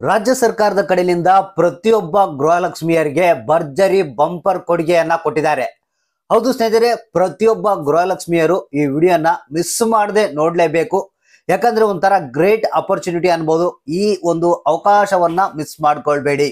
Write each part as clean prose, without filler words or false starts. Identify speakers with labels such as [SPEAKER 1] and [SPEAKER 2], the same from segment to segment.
[SPEAKER 1] ರಾಜ್ಯ ಸರ್ಕಾರದ ಕಡೆಯಿಂದ ಪ್ರತಿಯೊಬ್ಬ ಗೃಹಲಕ್ಷ್ಮಿಯರಿಗೆ ಭರ್ಜರಿ ಬಂಪರ್ ಕೊಡುಗೆಯನ್ನ ಕೊಟ್ಟಿದ್ದಾರೆ. ಹೌದು ಸ್ನೇಹಿತರೆ, ಪ್ರತಿಯೊಬ್ಬ ಗೃಹಲಕ್ಷ್ಮಿಯರು ಈ ವಿಡಿಯೋನ ಮಿಸ್ ಮಾಡದೆ ನೋಡ್ಲೇಬೇಕು. ಯಾಕಂದ್ರೆ ಒಂಥರ ಗ್ರೇಟ್ ಅಪರ್ಚುನಿಟಿ ಅನ್ಬೋದು. ಈ ಒಂದು ಅವಕಾಶವನ್ನ ಮಿಸ್ ಮಾಡ್ಕೊಳ್ಬೇಡಿ.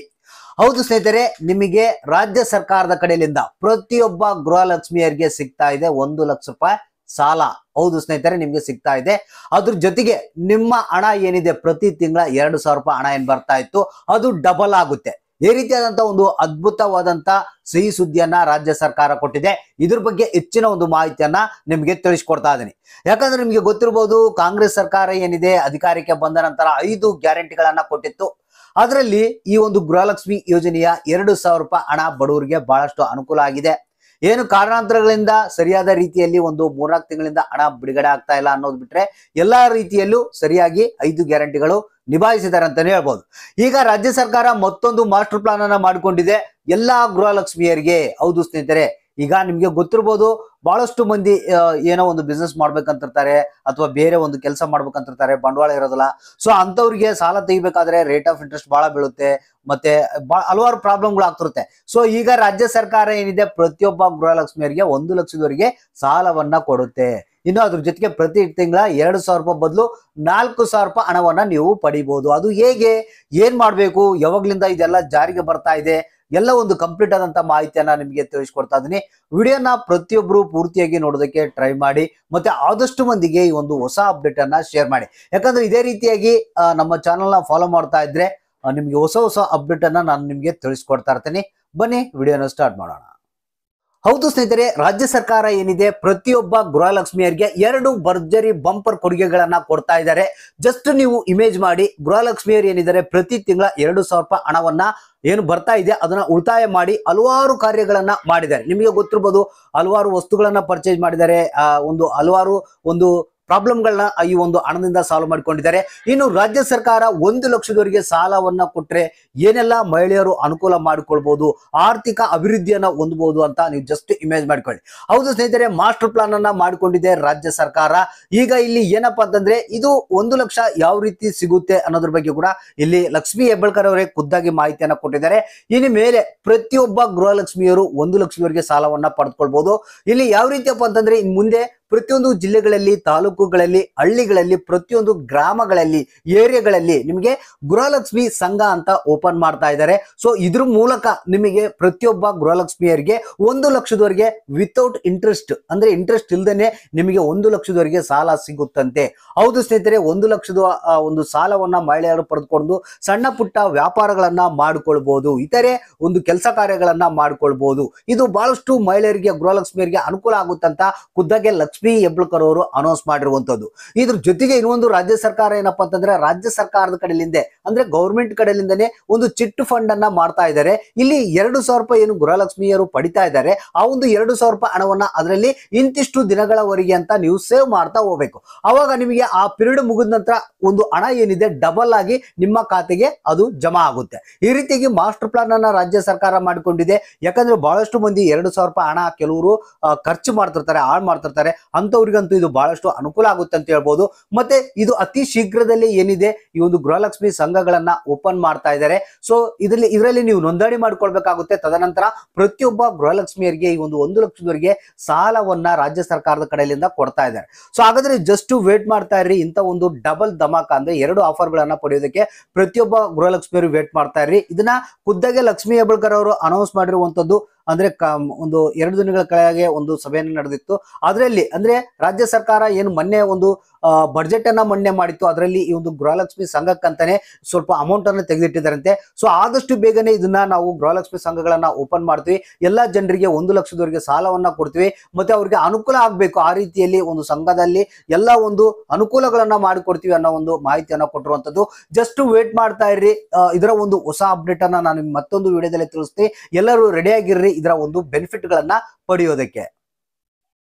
[SPEAKER 1] ಹೌದು ಸ್ನೇಹಿತರೆ, ನಿಮಗೆ ರಾಜ್ಯ ಸರ್ಕಾರದ ಕಡೆಯಿಂದ ಪ್ರತಿಯೊಬ್ಬ ಗೃಹಲಕ್ಷ್ಮಿಯರಿಗೆ ಸಿಗ್ತಾ ಇದೆ 1,00,000 ರೂಪಾಯಿ ಸಾಲ. ಹೌದು ಸ್ನೇಹಿತರೆ, ನಿಮ್ಗೆ ಸಿಗ್ತಾ ಇದೆ. ಅದ್ರ ಜೊತೆಗೆ ನಿಮ್ಮ ಹಣ ಏನಿದೆ, ಪ್ರತಿ ತಿಂಗಳ 2,000 ರೂಪಾಯಿ ಹಣ ಏನ್ ಬರ್ತಾ ಇತ್ತು ಅದು ಡಬಲ್ ಆಗುತ್ತೆ. ಈ ರೀತಿಯಾದಂತಹ ಒಂದು ಅದ್ಭುತವಾದಂತ ಸಿಹಿ ಸುದ್ದಿಯನ್ನ ರಾಜ್ಯ ಸರ್ಕಾರ ಕೊಟ್ಟಿದೆ. ಇದ್ರ ಬಗ್ಗೆ ಹೆಚ್ಚಿನ ಒಂದು ಮಾಹಿತಿಯನ್ನ ನಿಮ್ಗೆ ತಿಳಿಸ್ಕೊಡ್ತಾ ಇದ್ದೀನಿ. ಯಾಕಂದ್ರೆ ನಿಮ್ಗೆ ಗೊತ್ತಿರಬಹುದು, ಕಾಂಗ್ರೆಸ್ ಸರ್ಕಾರ ಏನಿದೆ ಅಧಿಕಾರಕ್ಕೆ ಬಂದ ನಂತರ 5 ಗ್ಯಾರಂಟಿಗಳನ್ನ ಕೊಟ್ಟಿತ್ತು. ಅದರಲ್ಲಿ ಈ ಒಂದು ಗೃಹಲಕ್ಷ್ಮಿ ಯೋಜನೆಯ 2,000 ರೂಪಾಯಿ ಹಣ ಬಡವರಿಗೆ ಬಹಳಷ್ಟು ಅನುಕೂಲ ಆಗಿದೆ. ಏನು ಕಾರಣಾಂತರಗಳಿಂದ ಸರಿಯಾದ ರೀತಿಯಲ್ಲಿ ಒಂದು 3-4 ತಿಂಗಳಿಂದ ಹಣ ಬಿಡುಗಡೆ ಆಗ್ತಾ ಇಲ್ಲ ಅನ್ನೋದು ಬಿಟ್ರೆ ಎಲ್ಲಾ ರೀತಿಯಲ್ಲೂ ಸರಿಯಾಗಿ 5 ಗ್ಯಾರಂಟಿಗಳು ನಿಭಾಯಿಸಿದ್ದಾರೆ ಅಂತಾನೆ ಹೇಳ್ಬೋದು. ಈಗ ರಾಜ್ಯ ಸರ್ಕಾರ ಮತ್ತೊಂದು ಮಾಸ್ಟರ್ ಪ್ಲಾನ್ ಅನ್ನ ಮಾಡಿಕೊಂಡಿದೆ ಎಲ್ಲಾ ಗೃಹಲಕ್ಷ್ಮಿಯರಿಗೆ. ಹೌದು ಸ್ನೇಹಿತರೆ, ಈಗ ನಿಮ್ಗೆ ಗೊತ್ತಿರ್ಬೋದು, ಬಹಳಷ್ಟು ಮಂದಿ ಏನೋ ಒಂದು ಬಿಸ್ನೆಸ್ ಮಾಡ್ಬೇಕಂತಿರ್ತಾರೆ ಅಥವಾ ಬೇರೆ ಒಂದು ಕೆಲಸ ಮಾಡ್ಬೇಕಂತಿರ್ತಾರೆ, ಬಂಡವಾಳ ಇರೋದಿಲ್ಲ. ಸೊ ಅಂತವ್ರಿಗೆ ಸಾಲ ತೆಗಿಬೇಕಾದ್ರೆ ರೇಟ್ ಆಫ್ ಇಂಟ್ರೆಸ್ಟ್ ಬಹಳ ಬೀಳುತ್ತೆ, ಮತ್ತೆ ಹಲವಾರು ಪ್ರಾಬ್ಲಮ್ಗಳು ಆಗ್ತಿರುತ್ತೆ. ಸೊ ಈಗ ರಾಜ್ಯ ಸರ್ಕಾರ ಏನಿದೆ ಪ್ರತಿಯೊಬ್ಬ ಗೃಹಲಕ್ಷ್ಮಿಯರಿಗೆ 1,00,000 ಸಾಲವನ್ನ ಕೊಡುತ್ತೆ. ಇನ್ನು ಅದ್ರ ಜೊತೆಗೆ ಪ್ರತಿ ತಿಂಗಳ 2,000 ರೂಪಾಯಿ ಬದಲು 4,000 ರೂಪಾಯಿ ಹಣವನ್ನ ನೀವು ಪಡಿಬಹುದು. ಅದು ಹೇಗೆ, ಏನ್ ಮಾಡ್ಬೇಕು, ಯಾವಾಗ್ಲಿಂದ ಇದೆಲ್ಲ ಜಾರಿಗೆ ಬರ್ತಾ ಇದೆ, ಎಲ್ಲ ಒಂದು ಕಂಪ್ಲೀಟ್ ಆದಂತ ಮಾಹಿತಿಯನ್ನ ನಿಮಗೆ ತಿಳಿಸ್ಕೊಡ್ತಾ ಇದೀನಿ. ವಿಡಿಯೋನ ಪ್ರತಿಯೊಬ್ರು ಪೂರ್ತಿಯಾಗಿ ನೋಡೋದಕ್ಕೆ ಟ್ರೈ ಮಾಡಿ, ಮತ್ತೆ ಆದಷ್ಟು ಮಂದಿಗೆ ಈ ಒಂದು ಹೊಸ ಅಪ್ಡೇಟ್ ಅನ್ನ ಶೇರ್ ಮಾಡಿ. ಯಾಕಂದ್ರೆ ಇದೇ ರೀತಿಯಾಗಿ ನಮ್ಮ ಚಾನಲ್ ನ ಫಾಲೋ ಮಾಡ್ತಾ ಇದ್ರೆ ನಿಮ್ಗೆ ಹೊಸ ಅಪ್ಡೇಟ್ ಅನ್ನ ನಾನು ನಿಮ್ಗೆ ತಿಳಿಸ್ಕೊಡ್ತಾ ಇರ್ತೀನಿ. ಬನ್ನಿ ವಿಡಿಯೋನ ಸ್ಟಾರ್ಟ್ ಮಾಡೋಣ. ಹೌದು ಸ್ನೇಹಿತರೆ, ರಾಜ್ಯ ಸರ್ಕಾರ ಏನಿದೆ ಪ್ರತಿಯೊಬ್ಬ ಗೃಹಲಕ್ಷ್ಮಿಯರಿಗೆ 2 ಭರ್ಜರಿ ಬಂಪರ್ ಕೊಡುಗೆಗಳನ್ನ ಕೊಡ್ತಾ ಇದ್ದಾರೆ. ಜಸ್ಟ್ ನೀವು ಇಮೇಜ್ ಮಾಡಿ, ಗೃಹಲಕ್ಷ್ಮಿಯರು ಏನಿದ್ದಾರೆ ಪ್ರತಿ ತಿಂಗಳ 2,000 ರೂಪಾಯಿ ಹಣವನ್ನ ಏನು ಬರ್ತಾ ಇದೆ ಅದನ್ನ ಉಳಿತಾಯ ಮಾಡಿ ಹಲವಾರು ಕಾರ್ಯಗಳನ್ನ ಮಾಡಿದ್ದಾರೆ. ನಿಮಗೆ ಗೊತ್ತಿರಬಹುದು, ಹಲವಾರು ವಸ್ತುಗಳನ್ನ ಪರ್ಚೇಸ್ ಮಾಡಿದ್ದಾರೆ, ಹಲವಾರು ಒಂದು ಪ್ರಾಬ್ಲಮ್ಗಳನ್ನ ಈ ಒಂದು ಹಣದಿಂದ ಸಾಲ್ವ್ ಮಾಡಿಕೊಂಡಿದ್ದಾರೆ. ಇನ್ನು ರಾಜ್ಯ ಸರ್ಕಾರ 1,00,000 ಸಾಲವನ್ನ ಕೊಟ್ರೆ ಏನೆಲ್ಲ ಮಹಿಳೆಯರು ಅನುಕೂಲ ಮಾಡಿಕೊಳ್ಬಹುದು, ಆರ್ಥಿಕ ಅಭಿವೃದ್ಧಿಯನ್ನ ಹೊಂದಬಹುದು ಅಂತ ನೀವು ಜಸ್ಟ್ ಇಮೇಜ್ ಮಾಡ್ಕೊಳ್ಳಿ. ಹೌದು ಸ್ನೇಹಿತರೆ, ಮಾಸ್ಟರ್ ಪ್ಲಾನ್ ಅನ್ನ ಮಾಡಿಕೊಂಡಿದೆ ರಾಜ್ಯ ಸರ್ಕಾರ. ಈಗ ಇಲ್ಲಿ ಏನಪ್ಪಾ ಅಂತಂದ್ರೆ, ಇದು 1,00,000 ಯಾವ ರೀತಿ ಸಿಗುತ್ತೆ ಅನ್ನೋದ್ರ ಬಗ್ಗೆ ಕೂಡ ಇಲ್ಲಿ ಲಕ್ಷ್ಮಿ ಹೆಬ್ಬಾಳ್ಕರ್ ಅವರೇ ಖುದ್ದಾಗಿ ಮಾಹಿತಿಯನ್ನ ಕೊಟ್ಟಿದ್ದಾರೆ. ಇನ್ನು ಮೇಲೆ ಪ್ರತಿಯೊಬ್ಬ ಗೃಹಲಕ್ಷ್ಮಿಯರು 1,00,000 ಸಾಲವನ್ನ ಪಡೆದುಕೊಳ್ಬಹುದು. ಇಲ್ಲಿ ಯಾವ ರೀತಿಯಪ್ಪ ಅಂತಂದ್ರೆ, ಇನ್ ಮುಂದೆ ಪ್ರತಿಯೊಂದು ಜಿಲ್ಲೆಗಳಲ್ಲಿ, ತಾಲೂಕುಗಳಲ್ಲಿ, ಹಳ್ಳಿಗಳಲ್ಲಿ, ಪ್ರತಿಯೊಂದು ಗ್ರಾಮಗಳಲ್ಲಿ, ಏರಿಯಾಗಳಲ್ಲಿ ನಿಮಗೆ ಗೃಹಲಕ್ಷ್ಮಿ ಸಂಘ ಅಂತ ಓಪನ್ ಮಾಡ್ತಾ ಇದ್ದಾರೆ. ಸೊ ಇದ್ರ ಮೂಲಕ ನಿಮಗೆ ಪ್ರತಿಯೊಬ್ಬ ಗೃಹಲಕ್ಷ್ಮಿಯರಿಗೆ 1,00,000 ವಿತೌಟ್ ಇಂಟ್ರೆಸ್ಟ್, ಅಂದ್ರೆ ಇಂಟ್ರೆಸ್ಟ್ ಇಲ್ದೇನೆ ನಿಮಗೆ 1,00,000 ಸಾಲ ಸಿಗುತ್ತಂತೆ. ಹೌದು ಸ್ನೇಹಿತರೆ, 1,00,000 ಒಂದು ಸಾಲವನ್ನ ಮಹಿಳೆಯರು ಪಡೆದುಕೊಂಡು ಸಣ್ಣ ಪುಟ್ಟ ವ್ಯಾಪಾರಗಳನ್ನ ಮಾಡಿಕೊಳ್ಬಹುದು, ಇತರೆ ಒಂದು ಕೆಲಸ ಕಾರ್ಯಗಳನ್ನ ಮಾಡಿಕೊಳ್ಬಹುದು. ಇದು ಬಹಳಷ್ಟು ಮಹಿಳೆಯರಿಗೆ, ಗೃಹಲಕ್ಷ್ಮಿಯರಿಗೆ ಅನುಕೂಲ ಆಗುತ್ತಂತ ಖುದ್ದಾಗೆ ಲಕ್ಷ್ಮಿ ಹೆಬ್ಬಾಳ್ಕರ್ ಅವರು ಅನೌನ್ಸ್ ಮಾಡಿರುವಂತದ್ದು. ಇದ್ರ ಜೊತೆಗೆ ಇನ್ನೊಂದು ರಾಜ್ಯ ಸರ್ಕಾರ ಏನಪ್ಪಾ ಅಂತಂದ್ರೆ, ರಾಜ್ಯ ಸರ್ಕಾರದ ಕಡೆಯಿಂದ ಅಂದ್ರೆ ಗೌರ್ಮೆಂಟ್ ಕಡೆಯಿಂದನೇ ಒಂದು ಚಿಟ್ ಫಂಡ್ ಅನ್ನ ಮಾಡ್ತಾ ಇದ್ದಾರೆ. ಇಲ್ಲಿ 2,000 ರೂಪಾಯಿ ಏನು ಗೃಹಲಕ್ಷ್ಮಿಯರು ಪಡಿತಾ ಇದ್ದಾರೆ, ಆ ಒಂದು 2,000 ರೂಪಾಯಿ ಹಣವನ್ನ ಅದರಲ್ಲಿ ಇಂತಿಷ್ಟು ದಿನಗಳವರೆಗೆ ಅಂತ ನೀವು ಸೇವ್ ಮಾಡ್ತಾ ಹೋಗ್ಬೇಕು. ಅವಾಗ ನಿಮಗೆ ಆ ಪೀರಿಯಡ್ ಮುಗಿದ ನಂತರ ಒಂದು ಹಣ ಏನಿದೆ ಡಬಲ್ ಆಗಿ ನಿಮ್ಮ ಖಾತೆಗೆ ಅದು ಜಮಾ ಆಗುತ್ತೆ. ಈ ರೀತಿಯಾಗಿ ಮಾಸ್ಟರ್ ಪ್ಲಾನ್ ಅನ್ನ ರಾಜ್ಯ ಸರ್ಕಾರ ಮಾಡಿಕೊಂಡಿದೆ. ಯಾಕಂದ್ರೆ ಬಹಳಷ್ಟು ಮಂದಿ 2,000 ರೂಪಾಯಿ ಹಣ ಕೆಲವರು ಖರ್ಚು ಮಾಡ್ತಿರ್ತಾರೆ, ಹಾಳು ಮಾಡ್ತಿರ್ತಾರೆ. ಅಂತವ್ರಿಗಂತೂ ಇದು ಬಹಳಷ್ಟು ಅನುಕೂಲ ಆಗುತ್ತೆ ಅಂತ ಹೇಳ್ಬೋದು. ಮತ್ತೆ ಇದು ಅತಿ ಶೀಘ್ರದಲ್ಲಿ ಏನಿದೆ ಈ ಒಂದು ಗೃಹಲಕ್ಷ್ಮಿ ಸಂಘಗಳನ್ನ ಓಪನ್ ಮಾಡ್ತಾ ಇದ್ದಾರೆ. ಸೊ ಇದರಲ್ಲಿ ನೀವು ನೋಂದಣಿ ಮಾಡ್ಕೊಳ್ಬೇಕಾಗುತ್ತೆ. ತದನಂತರ ಪ್ರತಿಯೊಬ್ಬ ಗೃಹಲಕ್ಷ್ಮಿಯರಿಗೆ ಈ ಒಂದು 1,00,000 ಸಾಲವನ್ನ ರಾಜ್ಯ ಸರ್ಕಾರದ ಕಡೆಯಿಂದ ಕೊಡ್ತಾ ಇದ್ದಾರೆ. ಸೊ ಹಾಗಾದ್ರೆ ಜಸ್ಟ್ ವೇಟ್ ಮಾಡ್ತಾ ಇರ್ರಿ. ಇಂತ ಒಂದು ಡಬಲ್ ಧಮಾಕ ಅಂದ್ರೆ 2 ಆಫರ್ ಗಳನ್ನ ಪಡೆಯೋದಕ್ಕೆ ಪ್ರತಿಯೊಬ್ಬ ಗೃಹಲಕ್ಷ್ಮಿಯರು ವೇಟ್ ಮಾಡ್ತಾ ಇರ್ರಿ. ಇದನ್ನ ಖುದ್ದಾಗೆ ಲಕ್ಷ್ಮಿ ಹೆಬ್ಬಾಳ್ಕರ್ ಅವರು ಅನೌನ್ಸ್ ಮಾಡಿರುವಂತದ್ದು. ಅಂದ್ರೆ ಒಂದು 2 ದಿನಗಳ ಕೆಳಗೆ ಒಂದು ಸಭೆಯನ್ನು ನಡೆದಿತ್ತು. ಅದರಲ್ಲಿ ಅಂದ್ರೆ ರಾಜ್ಯ ಸರ್ಕಾರ ಏನು ಮೊನ್ನೆ ಒಂದು ಬಡ್ಜೆಟ್ ಅನ್ನ ಮೊನ್ನೆ ಮಾಡಿತ್ತು, ಅದರಲ್ಲಿ ಈ ಒಂದು ಗೃಹಲಕ್ಷ್ಮಿ ಸಂಘಕ್ಕಂತಾನೆ ಸ್ವಲ್ಪ ಅಮೌಂಟ್ ಅನ್ನು ತೆಗೆದಿಟ್ಟಿದ್ದಾರಂತೆ. ಸೊ ಆದಷ್ಟು ಬೇಗನೆ ಇದನ್ನ ನಾವು ಗೃಹಲಕ್ಷ್ಮಿ ಸಂಘಗಳನ್ನ ಓಪನ್ ಮಾಡ್ತೀವಿ, ಎಲ್ಲಾ ಜನರಿಗೆ 1,00,000 ಸಾಲವನ್ನ ಕೊಡ್ತೀವಿ, ಮತ್ತೆ ಅವ್ರಿಗೆ ಅನುಕೂಲ ಆಗ್ಬೇಕು, ಆ ರೀತಿಯಲ್ಲಿ ಒಂದು ಸಂಘದಲ್ಲಿ ಎಲ್ಲ ಒಂದು ಅನುಕೂಲಗಳನ್ನ ಮಾಡಿಕೊಡ್ತೀವಿ ಅನ್ನೋ ಒಂದು ಮಾಹಿತಿಯನ್ನ ಕೊಟ್ಟಿರುವಂತದ್ದು. ಜಸ್ಟ್ ವೇಟ್ ಮಾಡ್ತಾ ಇರ್ರಿ. ಇದರ ಒಂದು ಹೊಸ ಅಪ್ಡೇಟ್ ಅನ್ನ ನಾನು ಮತ್ತೊಂದು ವಿಡಿಯೋದಲ್ಲಿ ತಿಳಿಸ್ತೀನಿ. ಎಲ್ಲರೂ ರೆಡಿ ಆಗಿರ್ರಿ ಇದರ ಒಂದು ಬೆನಿಫಿಟ್ ಗಳನ್ನ ಪಡೆಯೋದಕ್ಕೆ.